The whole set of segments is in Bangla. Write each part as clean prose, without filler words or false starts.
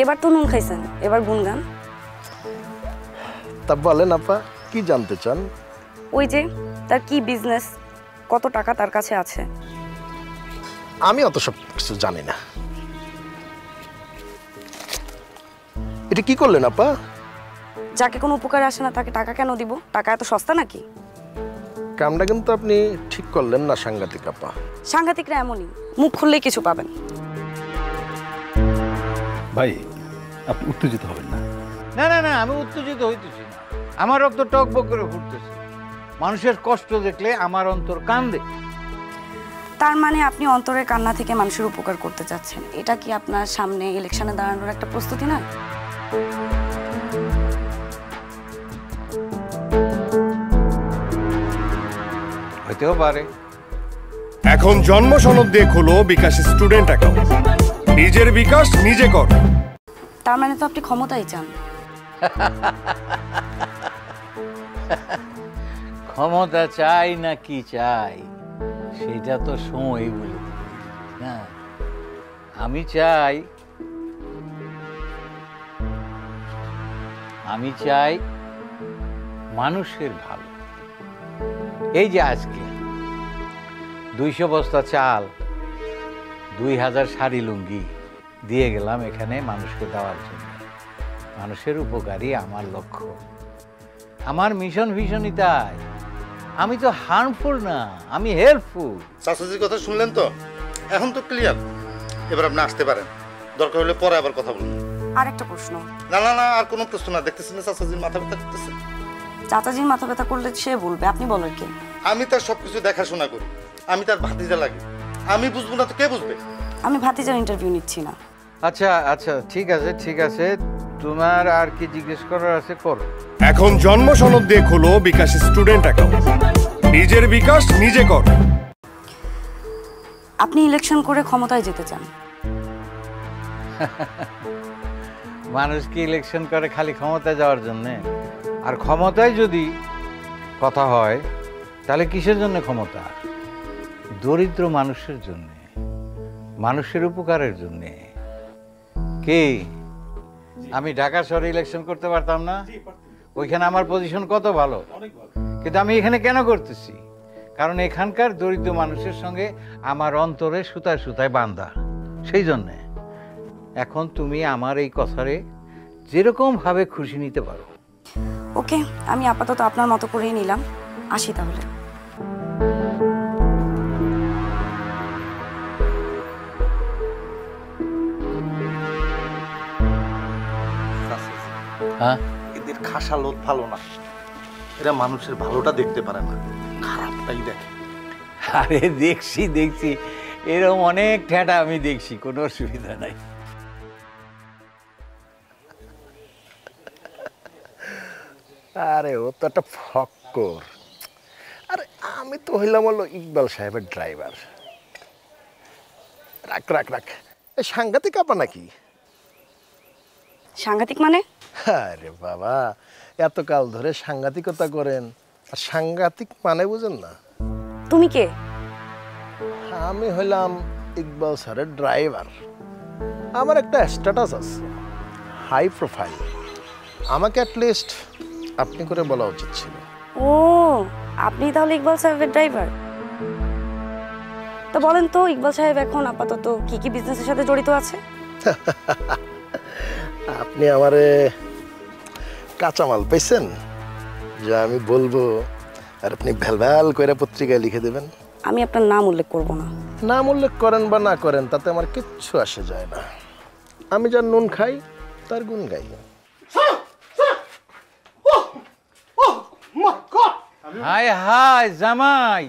এবার তো নুন খাইছেন, এবার গুনগান। তা বলেন আপা, কি জানতে চান? ওই যে তার কি বিজনেস, কত টাকা তার কাছে আছে। আমি অত সব কিছু জানি না। এটা কি করলেন আপা? যাকে কোনো উপকারে আসে না তাকে টাকা কেন দিব? টাকা এত সস্তা নাকি? কামটা কিন্তু আপনি ঠিক করলেন না সাংঘাতিক আপা। সাংঘাতিকরা এমনই, মুখ খুললেই কিছু পাবেন। ভাই আপনি উত্তেজিত হবেন না। না না না, আমি উত্তেজিত হইতেছি না। আমার রক্ত টকবক করে ফুটতেছে। মানুষের কষ্ট দেখলে আমার অন্তর কান্দে। তার মানে আপনি অন্তরের কান্না থেকে মানুষের উপকার করতে চাচ্ছেন। এটা কি আপনার সামনে ইলেকশনে দাঁড়ানোর একটা প্রস্তুতি না? হইতেও পারে। এখন জন্ম সনদ দিয়ে খোলো বিকাশ স্টুডেন্ট অ্যাকাউন্ট। নিজের বিকাশ নিজে কর। তার মানে তো আপনি ক্ষমতাই চান। ক্ষমতা চাই না কি চাই সেটা তো সময় বলে না। আমি চাই মানুষের ভালো। এই যে আজকে 200 বস্তা চাল, 2000 শাড়ি লুঙ্গি দিয়ে গেলাম এখানে মানুষকে দেওয়ার জন্য। মানুষের উপকারই আমার লক্ষ্য, আমার মিশন ভীষণই তাই। আমি তো হার্মফুল না, আমি হেল্পফুল। চাচাজির কথা শুনলেন তো? এখন তো ক্লিয়ার। এবার আপনি আসতে পারেন, দরকার হলে পরে আবার কথা বলুন। আর একটা প্রশ্ন। না না না, আর কোনো প্রশ্ন না। দেখতেছেন না চাচাজির মাথা ব্যথা করতেছে। চাচাজির মাথা ব্যথা করলে সে বলবে, আপনি বলেন কে? আমি তার সবকিছু দেখাশোনা করি, আমি তার ভাতিজা লাগে। আমি বুঝবো না তো কে বুঝবে? আমি ভাতিজার ইন্টারভিউ নিচ্ছি না। আচ্ছা আচ্ছা, ঠিক আছে ঠিক আছে, তোমার আর কি জিজ্ঞেস করার আছে করো। এখন জন্ম সনদ দিয়ে খোলো বিকাশ স্টুডেন্ট অ্যাকাউন্ট। নিজের বিকাশ নিজে কর। আপনি ইলেকশন করে ক্ষমতায় যেতে চান? মানুষ কি ইলেকশন করে খালি ক্ষমতায় যাওয়ার জন্যে? আর ক্ষমতায় যদি কথা হয় তাহলে কিসের জন্য ক্ষমতা? দরিদ্র মানুষের জন্যে, মানুষের উপকারের জন্যে। কি আমি ঢাকা শহরে ইলেকশন করতে পারতাম না? ওইখানে আমার পজিশন কত ভালো, কিন্তু আমি এখানে কেন করতেছি? কারণ এখানকার দরিদ্র মানুষের সঙ্গে আমার অন্তরে সুতায় সুতায় বাঁধা, সেই জন্যে। এখন তুমি আমার এই কথারে যেরকম ভাবে খুশি নিতে পারো। ওকে, আমি আপাতত আপনার মতো করেই নিলাম। আসি তাহলে। হ্যাঁ, এদের খাসা লোক ভালো না। এরা মানুষের ভালোটা দেখতে পারে না, খারাপটাই দেখে। আরে দেখছি এরকম অনেক ঠেটা আমি দেখছি, কোনো অসুবিধা নাই। আরে ও তো একটা ফক্কর। আরে আমি তো হইলাম হলো ইকবাল সাহেবের ড্রাইভার। রাখ রাখ রাখ, এই সাংঘাতিক আপা নাকি? সাংঘাতিক মানে? আরে বাবা, এতকাল ধরে সাংঘাতিকতা করেন আর সাংঘাতিক মানে বুঝেন না? তুমি কে? আমি হইলাম ইকবাল স্যারের ড্রাইভার। আমার একটা স্ট্যাটাস আছে, হাই প্রোফাইল। আমাকে অ্যাটলিস্ট আপনি করে বলা উচিত ছিল। ও, আপনি তাহলে ইকবাল সাহেবের ড্রাইভার? তো বলেন তো, ইকবাল সাহেব এখন আপাতত কি কি বিজনেসের সাথে জড়িত আছে? আপনি আমারে কাঁচামাল পেয়েছেন যে আমি বলবো আর আপনি ভ্যালভ্যাল করে পত্রিকায় লিখে দেবেন? আমি আপনার নাম উল্লেখ করব না। নাম উল্লেখ করেন বা না করেন তাতে আমার কিচ্ছু আসে যায় না। আমি যার নুন খাই তার গুণ গাই। হাই হাই জামাই,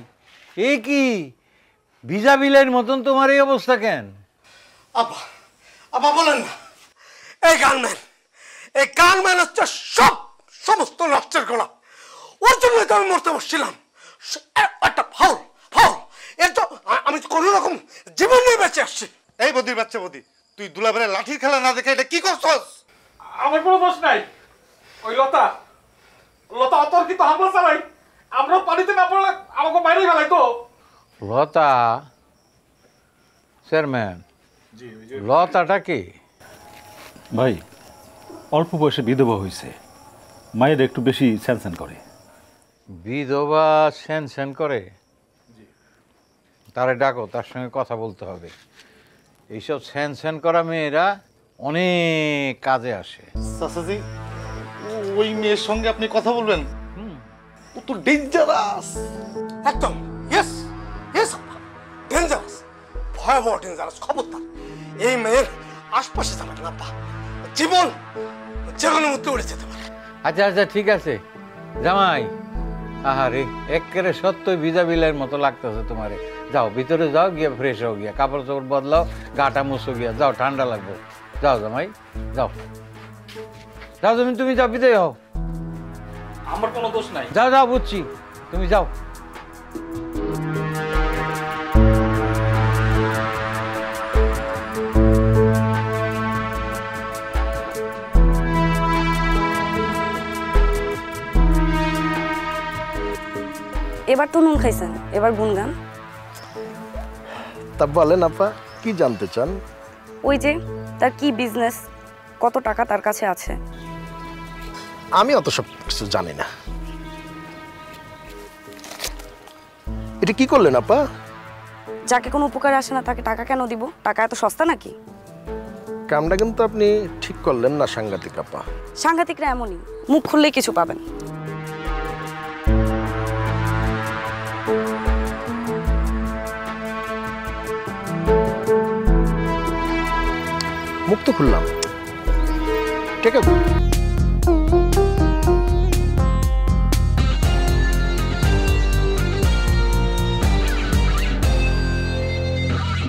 এ কি ভিজা বিলের মতন তোমার এই অবস্থা কেন? আপা আপা বলেন না, এই গানম্যান হচ্ছে সমস্ত নষ্টের গোলা। ওর জন্যই তো আমি মরতে বসছিলাম। একটা ফাউল ফাউল, এর তো আমি কোনো রকম জীবন নিয়ে বেঁচে আসছি। এই বদির বাচ্চা বদি, তুই দুলাভাইয়ের লাঠির খেলা না দেখে এটা কি করছস? আমার কোনো দোষ নাই। ওই লতা অতর্কিত হামলা চালাই, আমরা পানিতে না পড়লে আমাকে বাইরে ফেলাই তো। লতা চেয়ারম্যান, লতাটা কি? ভাই অল্প বয়সে বিধবা হয়েছে, মায়ের একটু বেশি স্যান করে। বিধবা স্যান স্যান করে? তারে ডাকো, তার সঙ্গে কথা বলতে হবে। এইসব স্যান স্যান করা মেয়েরা অনেক কাজে আসে। চাচাজি, ওই মেয়ের সঙ্গে আপনি কথা বলবেন? ও তো ডেঞ্জারাস। একদম ইয়েস ইয়েস ডেঞ্জারাস, ভয়াবহ ডেঞ্জারাস। খবরদার এই মেয়ের আশপাশে যাবেন না আব্বা, জীবন যে কোনো মুহূর্তে উড়ে যেতে পারে। আচ্ছা আচ্ছা ঠিক আছে জামাই। আহারে একেবারে সত্যই ভিজা বিলের মতো লাগতেছে তোমারে। যাও ভিতরে যাও, গিয়ে ফ্রেশ হও, গিয়া কাপড় চোপড় বদলাও, গাটা মুছো, গিয়া যাও, ঠান্ডা লাগবে। যাও জামাই যাও, যাও তুমি যাও, বিদায় হও। আমার কোনো দোষ নাই। যাও যাও, বুঝছি, তুমি যাও। এবার তো নুন খাইছেন, এবার গুনগান। তা বলেন আপা, কি জানতে চান? ওই যে তার কি বিজনেস, কত টাকা তার কাছে আছে। আমি অত সব কিছু জানি না। এটা কি করলেন আপা? যাকে কোনো উপকারে আসে না তাকে টাকা কেন দিব? টাকা এত সস্তা নাকি? কামটা কিন্তু আপনি ঠিক করলেন না সাংঘাতিক আপা। সাংঘাতিকরা এমনই, মুখ খুললেই কিছু পাবেন। মুখ তো খুললাম, ঠিক আছে।